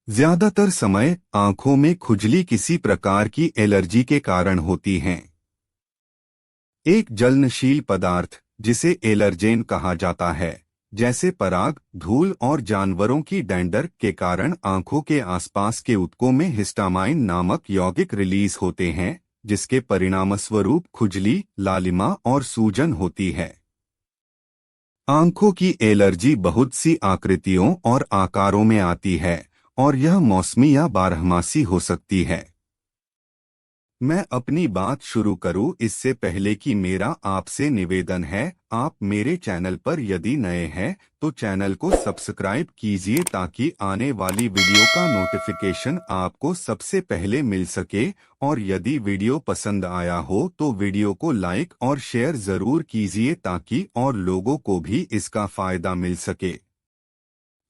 ज्यादातर समय आंखों में खुजली किसी प्रकार की एलर्जी के कारण होती हैं। एक जलनशील पदार्थ जिसे एलर्जेन कहा जाता है, जैसे पराग, धूल और जानवरों की डैंडर के कारण आंखों के आसपास के ऊतकों में हिस्टामाइन नामक यौगिक रिलीज होते हैं, जिसके परिणामस्वरूप खुजली, लालिमा और सूजन होती है। आंखों की एलर्जी बहुत सी आकृतियों और आकारों में आती है और यह मौसमी या बारहमासी हो सकती है। मैं अपनी बात शुरू करूं इससे पहले कि मेरा आपसे निवेदन है, आप मेरे चैनल पर यदि नए हैं तो चैनल को सब्सक्राइब कीजिए ताकि आने वाली वीडियो का नोटिफिकेशन आपको सबसे पहले मिल सके, और यदि वीडियो पसंद आया हो तो वीडियो को लाइक और शेयर जरूर कीजिए ताकि और लोगों को भी इसका फायदा मिल सके।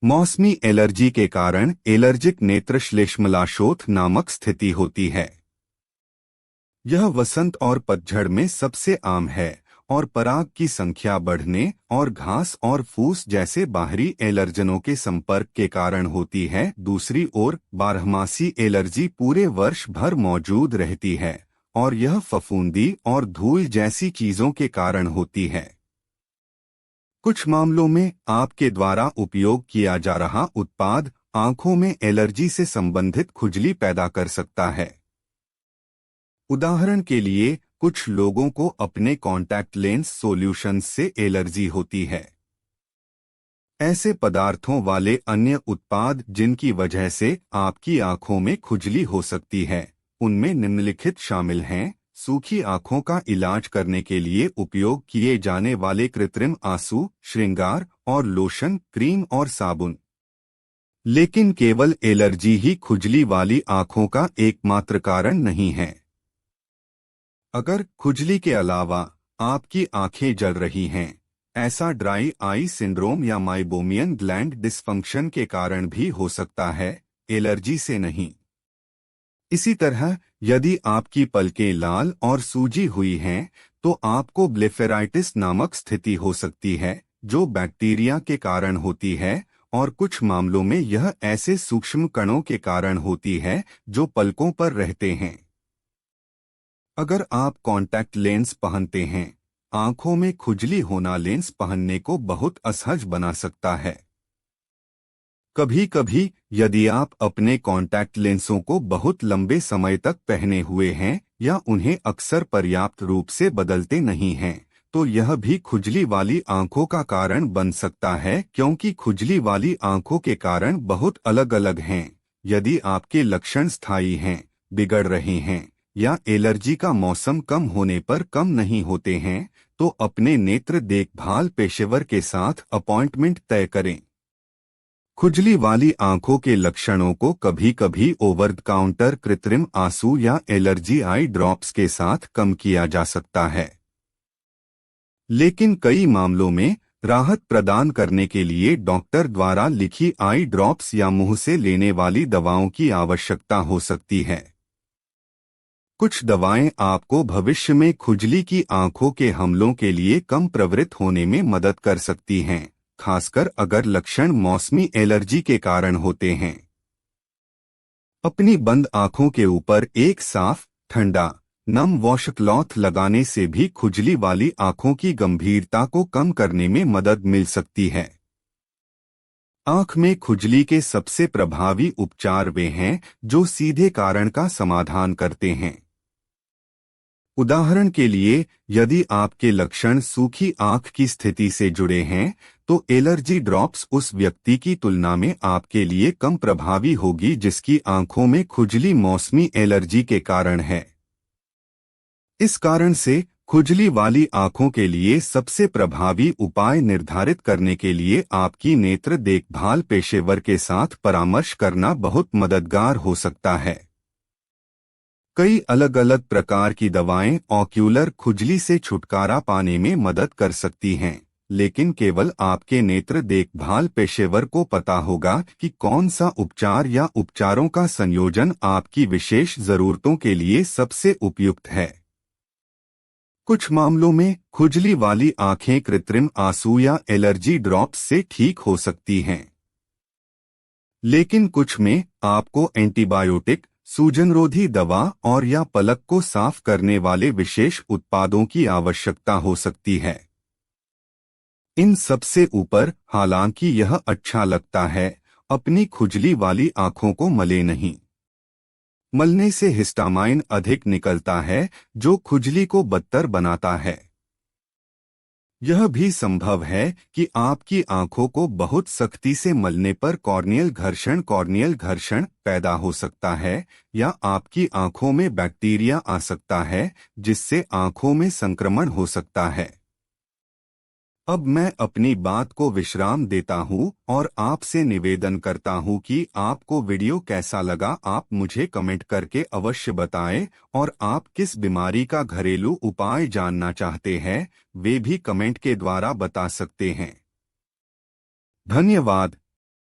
मौसमी एलर्जी के कारण एलर्जिक नेत्रश्लेष्मलाशोथ नामक स्थिति होती है। यह वसंत और पतझड़ में सबसे आम है और पराग की संख्या बढ़ने और घास और फूस जैसे बाहरी एलर्जनों के संपर्क के कारण होती है। दूसरी ओर बारहमासी एलर्जी पूरे वर्ष भर मौजूद रहती है और यह फफूंदी और धूल जैसी चीजों के कारण होती है। कुछ मामलों में आपके द्वारा उपयोग किया जा रहा उत्पाद आंखों में एलर्जी से संबंधित खुजली पैदा कर सकता है। उदाहरण के लिए, कुछ लोगों को अपने कॉन्टैक्ट लेंस सॉल्यूशंस से एलर्जी होती है। ऐसे पदार्थों वाले अन्य उत्पाद जिनकी वजह से आपकी आंखों में खुजली हो सकती है, उनमें निम्नलिखित शामिल हैं: सूखी आंखों का इलाज करने के लिए उपयोग किए जाने वाले कृत्रिम आंसू, श्रृंगार और लोशन, क्रीम और साबुन। लेकिन केवल एलर्जी ही खुजली वाली आंखों का एकमात्र कारण नहीं है। अगर खुजली के अलावा आपकी आंखें जल रही हैं, ऐसा ड्राई आई सिंड्रोम या माइबोमियन ग्लैंड डिसफंक्शन के कारण भी हो सकता है, एलर्जी से नहीं। इसी तरह यदि आपकी पलकें लाल और सूजी हुई हैं, तो आपको ब्लेफेराइटिस नामक स्थिति हो सकती है, जो बैक्टीरिया के कारण होती है, और कुछ मामलों में यह ऐसे सूक्ष्म कणों के कारण होती है जो पलकों पर रहते हैं। अगर आप कॉन्टैक्ट लेंस पहनते हैं, आंखों में खुजली होना लेंस पहनने को बहुत असहज बना सकता है। कभी कभी यदि आप अपने कॉन्टैक्ट लेंसों को बहुत लंबे समय तक पहने हुए हैं या उन्हें अक्सर पर्याप्त रूप से बदलते नहीं हैं, तो यह भी खुजली वाली आंखों का कारण बन सकता है, क्योंकि खुजली वाली आंखों के कारण बहुत अलग अलग हैं। यदि आपके लक्षण स्थायी हैं, बिगड़ रहे हैं या एलर्जी का मौसम कम होने पर कम नहीं होते हैं, तो अपने नेत्र देखभाल पेशेवर के साथ अपॉइंटमेंट तय करें। खुजली वाली आंखों के लक्षणों को कभी कभी ओवर द काउंटर कृत्रिम आंसू या एलर्जी आई ड्रॉप्स के साथ कम किया जा सकता है। लेकिन कई मामलों में राहत प्रदान करने के लिए डॉक्टर द्वारा लिखी आई ड्रॉप्स या मुंह से लेने वाली दवाओं की आवश्यकता हो सकती है। कुछ दवाएं आपको भविष्य में खुजली की आंखों के हमलों के लिए कम प्रवृत्त होने में मदद कर सकती हैं, खासकर अगर लक्षण मौसमी एलर्जी के कारण होते हैं। अपनी बंद आंखों के ऊपर एक साफ, ठंडा, नम वॉशक्लॉथ लगाने से भी खुजली वाली आंखों की गंभीरता को कम करने में मदद मिल सकती है। आंख में खुजली के सबसे प्रभावी उपचार वे हैं जो सीधे कारण का समाधान करते हैं। उदाहरण के लिए, यदि आपके लक्षण सूखी आंख की स्थिति से जुड़े हैं, तो एलर्जी ड्रॉप्स उस व्यक्ति की तुलना में आपके लिए कम प्रभावी होगी जिसकी आंखों में खुजली मौसमी एलर्जी के कारण है। इस कारण से खुजली वाली आंखों के लिए सबसे प्रभावी उपाय निर्धारित करने के लिए आपकी नेत्र देखभाल पेशेवर के साथ परामर्श करना बहुत मददगार हो सकता है। कई अलग अलग प्रकार की दवाएं ऑक्यूलर खुजली से छुटकारा पाने में मदद कर सकती हैं, लेकिन केवल आपके नेत्र देखभाल पेशेवर को पता होगा कि कौन सा उपचार या उपचारों का संयोजन आपकी विशेष जरूरतों के लिए सबसे उपयुक्त है। कुछ मामलों में खुजली वाली आंखें कृत्रिम आंसू या एलर्जी ड्रॉप्स से ठीक हो सकती हैं। लेकिन कुछ में आपको एंटीबायोटिक, सूजनरोधी दवा और या पलक को साफ करने वाले विशेष उत्पादों की आवश्यकता हो सकती है। इन सबसे ऊपर, हालांकि यह अच्छा लगता है, अपनी खुजली वाली आंखों को मले नहीं। मलने से हिस्टामाइन अधिक निकलता है, जो खुजली को बदतर बनाता है। यह भी संभव है कि आपकी आंखों को बहुत सख्ती से मलने पर कॉर्नियल घर्षण पैदा हो सकता है, या आपकी आंखों में बैक्टीरिया आ सकता है, जिससे आंखों में संक्रमण हो सकता है। अब मैं अपनी बात को विश्राम देता हूं और आपसे निवेदन करता हूं कि आपको वीडियो कैसा लगा। आप मुझे कमेंट करके अवश्य बताएं, और आप किस बीमारी का घरेलू उपाय जानना चाहते हैं, वे भी कमेंट के द्वारा बता सकते हैं। धन्यवाद।